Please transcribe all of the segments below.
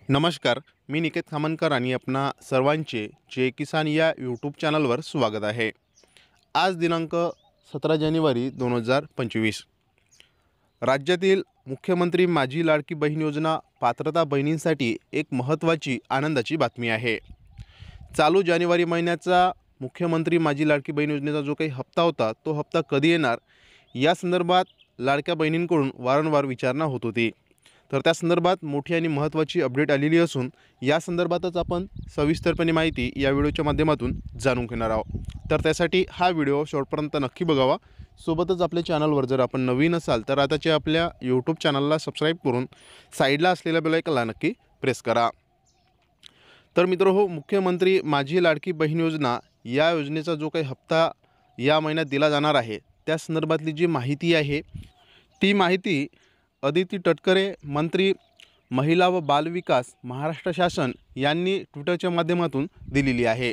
नमस्कार, मी निकेत खामनकर आणि आपणा सर्वांचे जय किसान या यूट्यूब चॅनलवर स्वागत आहे। आज दिनांक 17 जानेवारी 2025 राज्यातील मुख्यमंत्री माझी लाडकी बहीण योजना पात्रता बहिणींसाठी एक महत्त्वाची आनंदाची बातमी आहे। चालू जानेवारी महिन्याचा मुख्यमंत्री माझी लाडकी बहीण योजनेचा जो काही हप्ता होता तो हप्ता कधी येणार या संदर्भात लाडक्या बहिणींकडून वारंवार विचारणा होत होती। तर त्या संदर्भात मोठी आणि महत्त्वाची अपडेट आलेली असून या संदर्भातच आपण सविस्तरपणे माहिती या व्हिडिओच्या माध्यमातून जाणून घेणार आहोत। तर त्यासाठी हा व्हिडिओ शेवटपर्यंत नक्की बघावा। सोबतच आपल्या चॅनलवर जर आपण नवीन असाल तर आताच्या आपल्या यूट्यूब चॅनलला सबस्क्राईब करून साईडला असलेल्या बेल आयकॉनला नक्की प्रेस करा। तर मित्रहो, मुख्यमंत्री माझी लाडकी बहीण योजना या योजनेचा जो काही हप्ता या महिन्यात दिला जाणार आहे त्या संदर्भातली जी माहिती आहे ती माहिती अदिती तटकरे, मंत्री महिला व बालविकास, महाराष्ट्र शासन यांनी ट्विटरच्या माध्यमातून दिलेली आहे।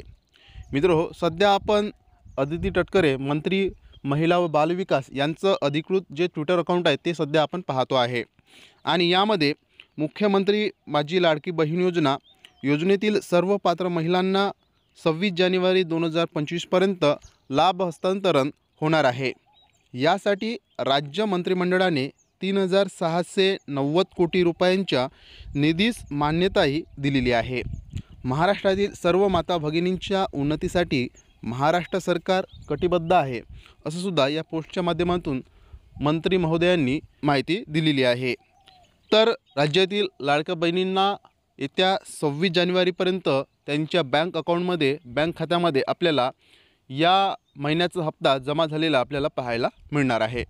मित्रहो, सध्या आपण अदिती तटकरे, मंत्री महिला व बालविकास यांचं अधिकृत जे ट्विटर अकाउंट आहे ते सध्या आपण पाहतो आहे आणि यामध्ये मुख्यमंत्री माझी लाडकी बहीण योजनेतील सर्व पात्र महिलांना 26 जानेवारी 2025 पर्यंत लाभ हस्तांतरण होणार आहे। यासाठी राज्य मंत्रिमंडळाने 3690 कोटी रुपयांच्या निधीस मान्यताही दिलेली आहे। महाराष्ट्रातील सर्व माता भगिनींच्या उन्नतीसाठी महाराष्ट्र सरकार कटिबद्ध आहे असं सुद्धा या पोस्टच्या माध्यमातून मंत्री महोदयांनी माहिती दिलेली आहे। तर राज्यातील लाडक्या बहिणींना येत्या 26 जानेवारीपर्यंत त्यांच्या बँक अकाउंटमध्ये, बँक खात्यामध्ये आपल्याला या महिन्याचा हप्ता जमा झालेला आपल्याला पाहायला मिळणार आहे।